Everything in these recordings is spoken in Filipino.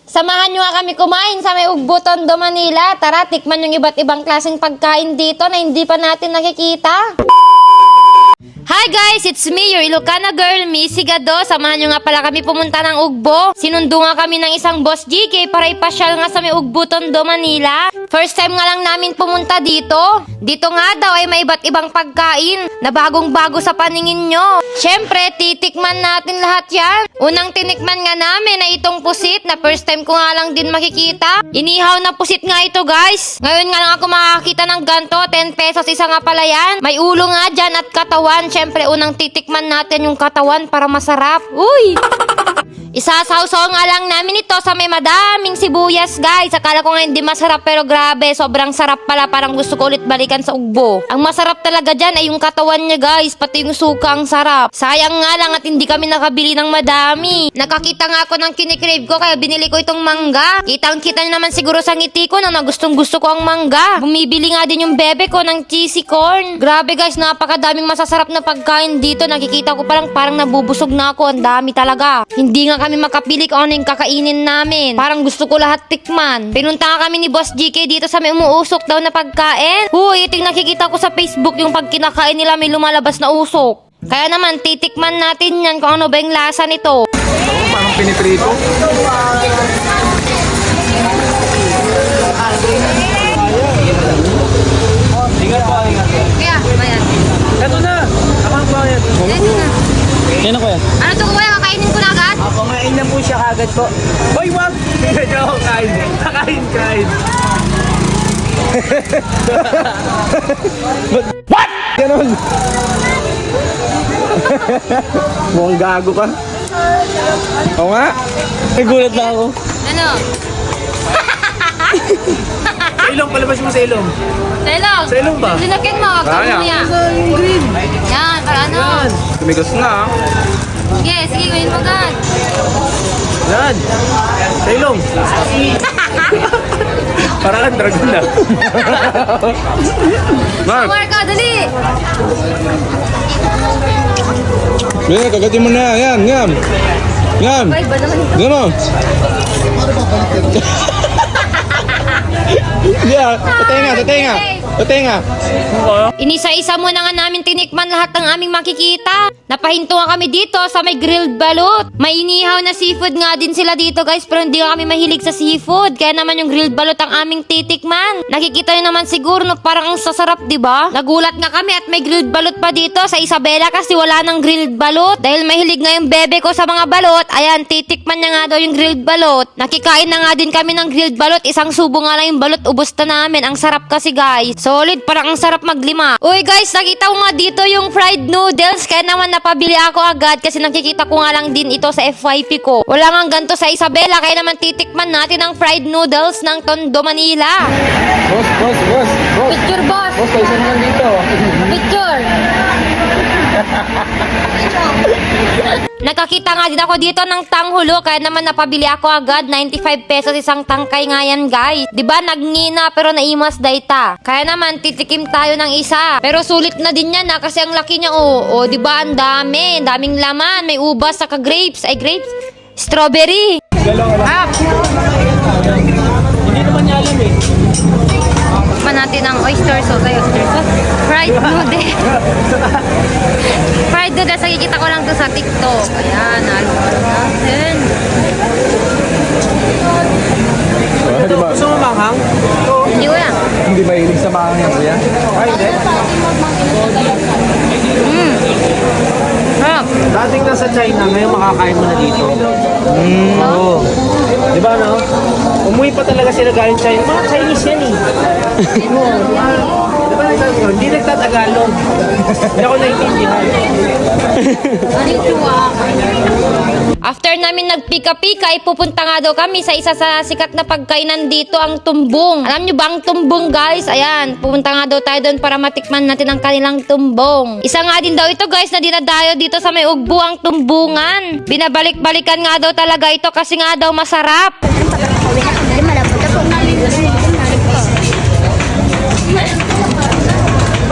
Samahan nyo nga kami kumain sa may Ugbo, Tondo, Manila. Tara, tikman yung iba't ibang klaseng pagkain dito na hindi pa natin nakikita. Hi guys, it's me, your Ilocana girl, Missy Gado. Samahan nyo nga pala kami pumunta ng Ugbo. Sinundo nga kami ng isang boss GK para ipasyal nga sa may Ugbo, Tondo, Manila. First time nga lang namin pumunta dito. Dito nga daw ay may iba't ibang pagkain na bagong-bago sa paningin nyo. Syempre, titikman natin lahat yan. Unang tinikman nga namin ay itong pusit na first time ko nga lang din makikita. Inihaw na pusit nga ito guys. Ngayon nga lang ako makakita ng ganto, 10 pesos isa nga pala yan. May ulo nga dyan at katawan. Syempre, unang titikman natin yung katawan para masarap. Uy! Isasawsaw nga lang namin ito sa may madaming sibuyas, guys. Akala ko nga hindi masarap pero grabe, sobrang sarap pala. Parang gusto ko ulit balikan sa Ugbo. Ang masarap talaga dyan ay yung katawan niya, guys. Pati yung suka ang sarap. Sayang nga lang at hindi kami nakabili ng madami. Nakakita nga ako ng kinikrave ko kaya binili ko itong mangga. Kitang-kita niyo naman siguro sa ngiti ko na gustong gusto ko ang mangga. Bumibili nga din yung bebe ko ng cheesy corn. Grabe guys, napakadaming masasarap na pagkain dito. Nakikita ko parang nabubusog na ako. Ang dami talaga. Hindi nga kami makapili kung ano yung kakainin namin. Parang gusto ko lahat tikman. Pinunta nga kami ni Boss GK dito sa may umuusok daw na pagkain. Huy, ito yung nakikita ko sa Facebook, yung pag kinakain nila may lumalabas na usok. Kaya naman, titikman natin yan kung ano ba yung lasa nito. Parang piniprito. Ingat po, ingat po. Kaya, bayan. Ito na! Abang po yan. Ito na. Yan ako yan. Ano to kuya? Kakainin ko na agad? Ako ngayon na po siya kagad po. Hoy, wag! Medyo ako kain. Kain. What? Ganon. Mukhang gago ka. Oo nga. Nagulat lang ako. Ano? Sa ilong, palabas mo sa ilong. Selong. Sa ilong ba? Linapin mo. Huwag ka Kaya. muna. Yan, para ano? Yan. Tumigas na. Sige, gawin mo agad. Yan. Sa ilong. Parang kang dragon na. Mark. Mark ka, dali. Yan, kagatin mo na. Yan. Yan. Ay, ba naman ito? Yan mo. Yeah, Tatenga. Inisa-isa mo na nga namin tinikman lahat ng aming makikita. Napahinto nga kami dito sa may grilled balot. May inihaw na seafood nga din sila dito guys, pero hindi nga kami mahilig sa seafood. Kaya naman yung grilled balot ang aming titikman. Nakikita nyo naman siguro no, parang ang sasarap, diba? Nagulat nga kami at may grilled balot pa dito sa Isabela kasi wala nang grilled balot. Dahil mahilig nga yung bebe ko sa mga balot, ayan, titikman niya nga daw yung grilled balot. Nakikain na nga din kami ng grilled balot. Isang subo nga lang yung balot, ubos na namin. Ang sarap kasi guys. Solid, parang ang sarap maglima. Uy guys, nakita ko nga dito yung fried noodles. Kaya naman napabili ako agad kasi nakikita ko nga lang din ito sa FYP ko. Wala nga ganito sa Isabela. Kaya naman titikman natin ang fried noodles ng Tondo, Manila. Boss. Picture boss. Boss, kaisa naman dito. Picture. Nakakita nga din ako dito ng tanghulo kaya naman napabili ako agad. 95 pesos isang tangkay nga yan guys. Diba nagngina pero naimas dayta. Kaya naman titikim tayo ng isa. Pero sulit na din yan kasi ang laki niya diba ang dami. Daming laman. May ubas saka grapes. Ay grapes? Strawberry. Hindi naman niya alam eh. Pa natin ang oyster sauce. Fried noodles. Fried noodles. Nakikita ko lang to sa TikTok. Ayan. Alcohol natin. Diba? Gusto mo manghang? Hindi ko yan. Hindi mahilig sa mga yan, kuya. Ay, hindi. Sarap. Dating nasa China, ngayon makakain mo na dito. Oo. Di ba no? Umuwi pa talaga sila galing China. Mga Chinese yan eh. Oo. Di ba nagsasabi ko? Hindi nagtatagalog. Hindi ako naiintindihan. After namin nagpika-pika, ipupunta nga daw kami sa isa sa sikat na pagkainan dito, ang tumbong. Alam nyo ba ang tumbong guys? Ayan, pupunta nga daw tayo doon para matikman natin ang kanilang tumbong. Isa nga din daw ito guys na dinadayo dito sa may Ugbo ang tumbungan. Binabalik-balikan nga daw talaga ito kasi nga daw masarap.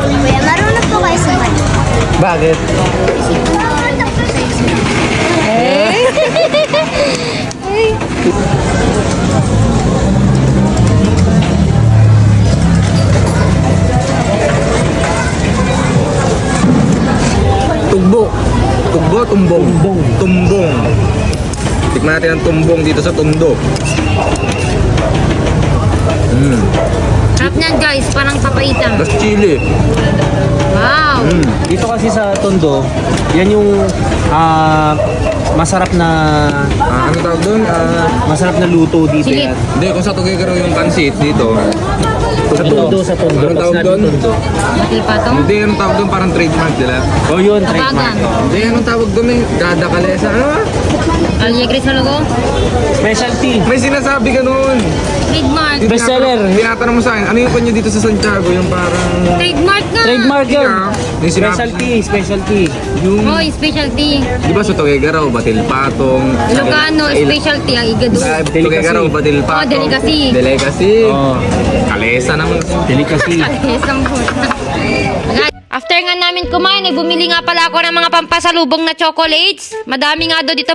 Kuya, marunong po kayo sa Bakit? Hey! tumbong? Tumbong. Tikman natin ang tumbong dito sa Tondo. Sarap niyan guys, parang papaitan. Tapos chili. Wow! Dito kasi sa Tondo, yan yung masarap na Ano tawag doon? masarap na luto dito Sige. yan. Hindi, kung sa Tuguegarao yung pansit dito. Sa Tondo. Anong Pag tawag sinabi doon? Tondo. Mati pa to. Hindi, anong tawag doon? Parang trademark nila. Oh, yun, Tabagan. trademark. Hindi, anong tawag doon eh? Gada kalesa. Ano? Alegre sa logo. Specialty. May sinasabi ka noon. Trademark. Bestseller. Tinatanong mo sa akin, ano yung kanya dito sa Santiago? Yung parang... Trademark nga. Trademark yun. Yung sinabi- Specialty. Yung... Hoy, specialty. Di ba sa Tuguegarao, Batil Patong? Ilocano, specialty ang igado. Sa Tuguegarao, Batil Patong. Oh, delicacy. Delicacy. Oh, Kalesa naman. delicacy. Isang puta. After nga namin kumain, bumili nga pala ako ng mga pampasalubong na chocolates. Madami nga daw dito